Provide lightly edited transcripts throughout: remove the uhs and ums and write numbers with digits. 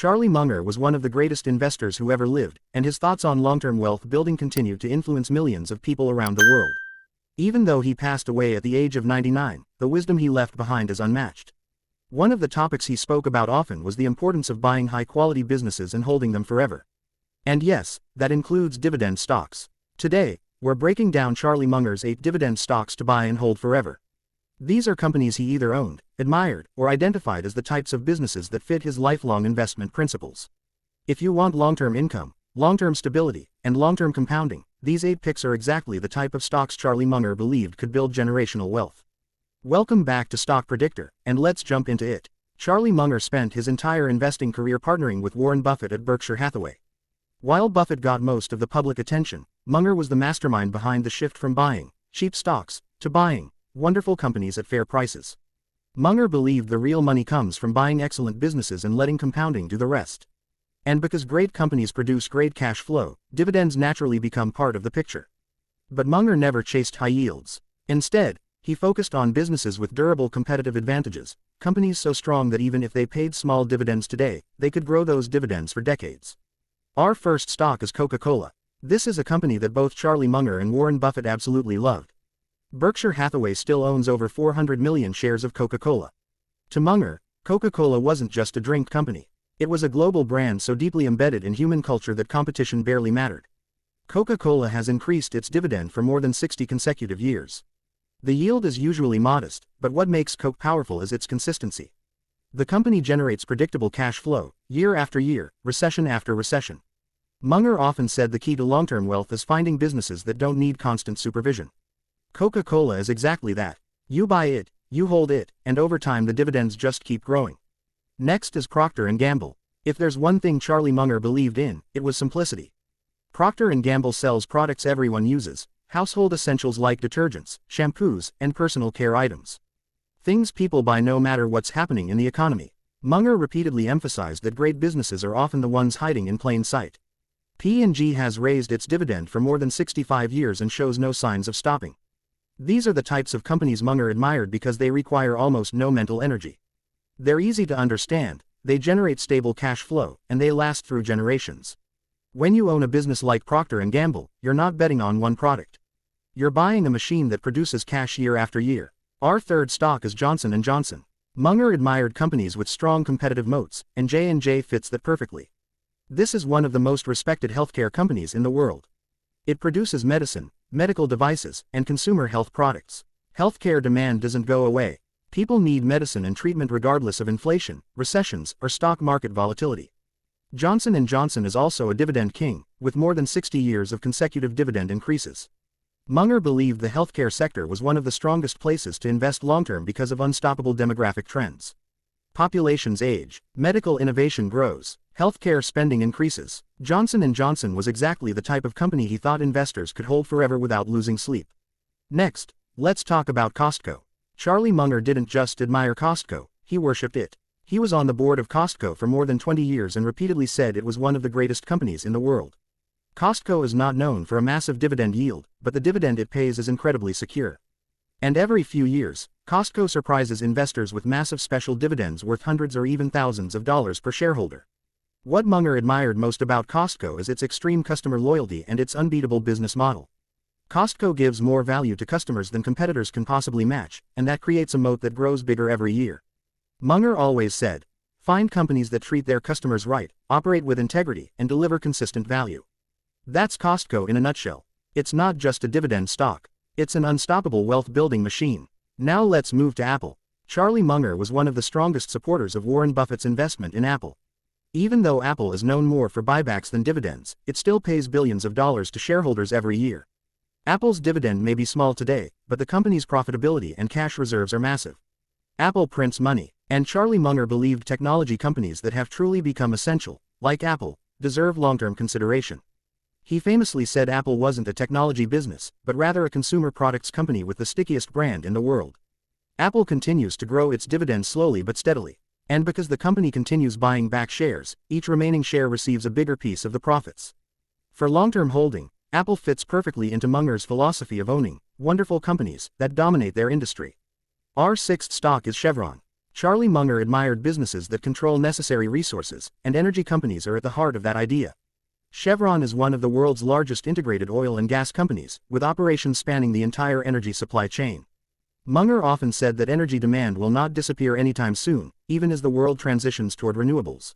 Charlie Munger was one of the greatest investors who ever lived, and his thoughts on long-term wealth building continue to influence millions of people around the world. Even though he passed away at the age of 99, the wisdom he left behind is unmatched. One of the topics he spoke about often was the importance of buying high-quality businesses and holding them forever. And yes, that includes dividend stocks. Today, we're breaking down Charlie Munger's 8 dividend stocks to buy and hold forever. These are companies he either owned, admired, or identified as the types of businesses that fit his lifelong investment principles. If you want long-term income, long-term stability, and long-term compounding, these 8 picks are exactly the type of stocks Charlie Munger believed could build generational wealth. Welcome back to Stock Predictor, and let's jump into it. Charlie Munger spent his entire investing career partnering with Warren Buffett at Berkshire Hathaway. While Buffett got most of the public attention, Munger was the mastermind behind the shift from buying cheap stocks to buying wonderful companies at fair prices. Munger believed the real money comes from buying excellent businesses and letting compounding do the rest. And because great companies produce great cash flow, dividends naturally become part of the picture. But Munger never chased high yields. Instead, he focused on businesses with durable competitive advantages, companies so strong that even if they paid small dividends today, they could grow those dividends for decades. Our first stock is Coca-Cola. This is a company that both Charlie Munger and Warren Buffett absolutely loved. Berkshire Hathaway still owns over 400 million shares of Coca-Cola. To Munger, Coca-Cola wasn't just a drink company. It was a global brand so deeply embedded in human culture that competition barely mattered. Coca-Cola has increased its dividend for more than 60 consecutive years. The yield is usually modest, but what makes Coke powerful is its consistency. The company generates predictable cash flow, year after year, recession after recession. Munger often said the key to long-term wealth is finding businesses that don't need constant supervision. Coca-Cola is exactly that. You buy it, you hold it, and over time the dividends just keep growing. Next is Procter & Gamble. If there's one thing Charlie Munger believed in, it was simplicity. Procter & Gamble sells products everyone uses, household essentials like detergents, shampoos, and personal care items. Things people buy no matter what's happening in the economy. Munger repeatedly emphasized that great businesses are often the ones hiding in plain sight. P&G has raised its dividend for more than 65 years and shows no signs of stopping. These are the types of companies Munger admired because they require almost no mental energy. They're easy to understand, they generate stable cash flow, and they last through generations. When you own a business like Procter & Gamble, you're not betting on one product. You're buying a machine that produces cash year after year. Our third stock is Johnson & Johnson. Munger admired companies with strong competitive moats, and J&J fits that perfectly. This is one of the most respected healthcare companies in the world. It produces medicine, medical devices, and consumer health products. Healthcare demand doesn't go away. People need medicine and treatment regardless of inflation, recessions, or stock market volatility. Johnson & Johnson is also a dividend king, with more than 60 years of consecutive dividend increases. Munger believed the healthcare sector was one of the strongest places to invest long-term because of unstoppable demographic trends. Populations age, medical innovation grows, healthcare spending increases. Johnson & Johnson was exactly the type of company he thought investors could hold forever without losing sleep. Next, let's talk about Costco. Charlie Munger didn't just admire Costco, he worshipped it. He was on the board of Costco for more than 20 years and repeatedly said it was one of the greatest companies in the world. Costco is not known for a massive dividend yield, but the dividend it pays is incredibly secure. And every few years, Costco surprises investors with massive special dividends worth hundreds or even thousands of dollars per shareholder. What Munger admired most about Costco is its extreme customer loyalty and its unbeatable business model. Costco gives more value to customers than competitors can possibly match, and that creates a moat that grows bigger every year. Munger always said, find companies that treat their customers right, operate with integrity, and deliver consistent value. That's Costco in a nutshell. It's not just a dividend stock. It's an unstoppable wealth-building machine. Now let's move to Apple. Charlie Munger was one of the strongest supporters of Warren Buffett's investment in Apple. Even though Apple is known more for buybacks than dividends, it still pays billions of dollars to shareholders every year. Apple's dividend may be small today, but the company's profitability and cash reserves are massive. Apple prints money, and Charlie Munger believed technology companies that have truly become essential, like Apple, deserve long-term consideration. He famously said Apple wasn't a technology business, but rather a consumer products company with the stickiest brand in the world. Apple continues to grow its dividends slowly but steadily. And because the company continues buying back shares, each remaining share receives a bigger piece of the profits. For long-term holding, Apple fits perfectly into Munger's philosophy of owning wonderful companies that dominate their industry. Our sixth stock is Chevron. Charlie Munger admired businesses that control necessary resources, and energy companies are at the heart of that idea. Chevron is one of the world's largest integrated oil and gas companies, with operations spanning the entire energy supply chain. Munger often said that energy demand will not disappear anytime soon, even as the world transitions toward renewables.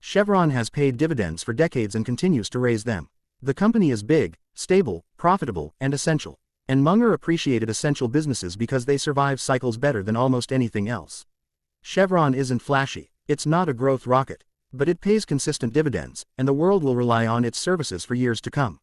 Chevron has paid dividends for decades and continues to raise them. The company is big, stable, profitable, and essential. And Munger appreciated essential businesses because they survive cycles better than almost anything else. Chevron isn't flashy, it's not a growth rocket, but it pays consistent dividends, and the world will rely on its services for years to come.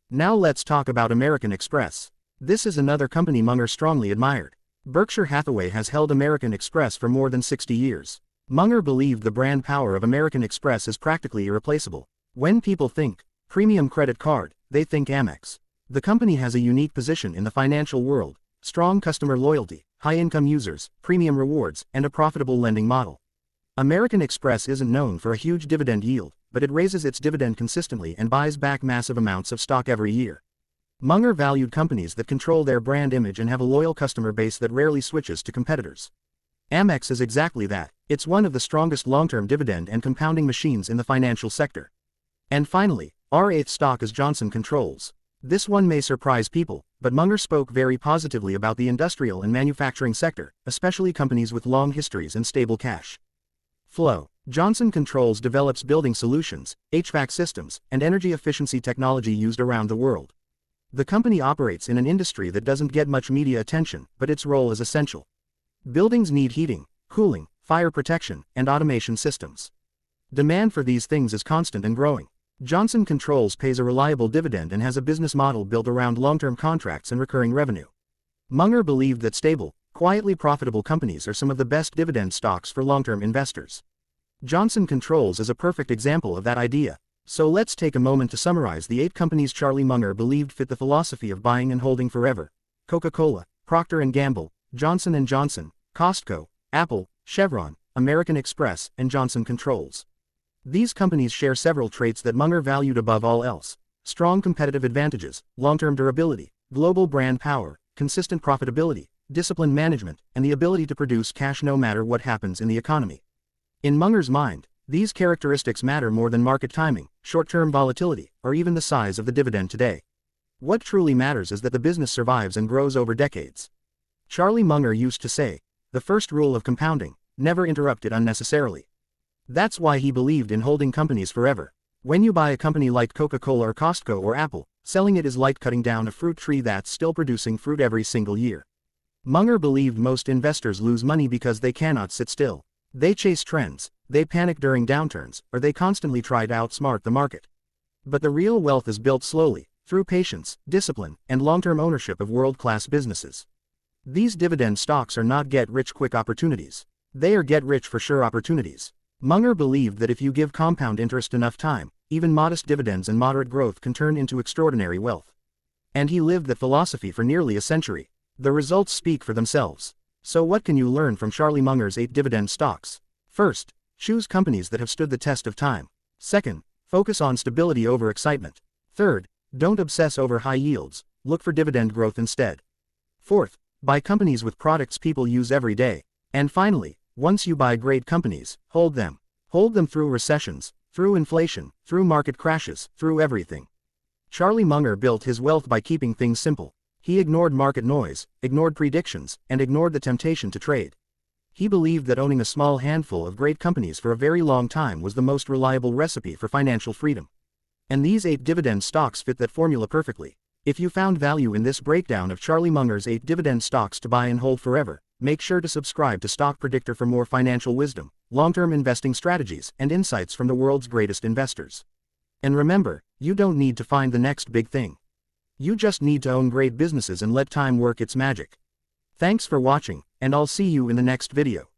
Now let's talk about American Express. This is another company Munger strongly admired. Berkshire Hathaway has held American Express for more than 60 years. Munger believed the brand power of American Express is practically irreplaceable. When people think premium credit card, they think Amex. The company has a unique position in the financial world: strong customer loyalty, high-income users, premium rewards, and a profitable lending model. American Express isn't known for a huge dividend yield, but it raises its dividend consistently and buys back massive amounts of stock every year. Munger valued companies that control their brand image and have a loyal customer base that rarely switches to competitors. Amex is exactly that. It's one of the strongest long-term dividend and compounding machines in the financial sector. And finally, our eighth stock is Johnson Controls. This one may surprise people, but Munger spoke very positively about the industrial and manufacturing sector, especially companies with long histories and stable cash flow. Johnson Controls develops building solutions, HVAC systems, and energy efficiency technology used around the world. The company operates in an industry that doesn't get much media attention, but its role is essential. Buildings need heating, cooling, fire protection, and automation systems. Demand for these things is constant and growing. Johnson Controls pays a reliable dividend and has a business model built around long-term contracts and recurring revenue. Munger believed that stable, quietly profitable companies are some of the best dividend stocks for long-term investors. Johnson Controls is a perfect example of that idea. So let's take a moment to summarize the 8 companies Charlie Munger believed fit the philosophy of buying and holding forever: Coca-Cola, Procter & Gamble, Johnson & Johnson, Costco, Apple, Chevron, American Express, and Johnson Controls. These companies share several traits that Munger valued above all else: strong competitive advantages, long-term durability, global brand power, consistent profitability, disciplined management, and the ability to produce cash no matter what happens in the economy. In Munger's mind, these characteristics matter more than market timing, short-term volatility, or even the size of the dividend today. What truly matters is that the business survives and grows over decades. Charlie Munger used to say, "The first rule of compounding: never interrupt it unnecessarily." That's why he believed in holding companies forever. When you buy a company like Coca-Cola or Costco or Apple, selling it is like cutting down a fruit tree that's still producing fruit every single year. Munger believed most investors lose money because they cannot sit still. They chase trends, they panic during downturns, or they constantly try to outsmart the market. But the real wealth is built slowly, through patience, discipline, and long-term ownership of world-class businesses. These dividend stocks are not get-rich-quick opportunities. They are get-rich-for-sure opportunities. Munger believed that if you give compound interest enough time, even modest dividends and moderate growth can turn into extraordinary wealth. And he lived that philosophy for nearly a century. The results speak for themselves. So what can you learn from Charlie Munger's 8 dividend stocks? First, choose companies that have stood the test of time. Second, focus on stability over excitement. Third, don't obsess over high yields, look for dividend growth instead. Fourth, buy companies with products people use every day. And finally, once you buy great companies, hold them. Hold them through recessions, through inflation, through market crashes, through everything. Charlie Munger built his wealth by keeping things simple. He ignored market noise, ignored predictions, and ignored the temptation to trade. He believed that owning a small handful of great companies for a very long time was the most reliable recipe for financial freedom. And these 8 dividend stocks fit that formula perfectly. If you found value in this breakdown of Charlie Munger's 8 dividend stocks to buy and hold forever, make sure to subscribe to Stock Predictor for more financial wisdom, long-term investing strategies, and insights from the world's greatest investors. And remember, you don't need to find the next big thing. You just need to own great businesses and let time work its magic. Thanks for watching, and I'll see you in the next video.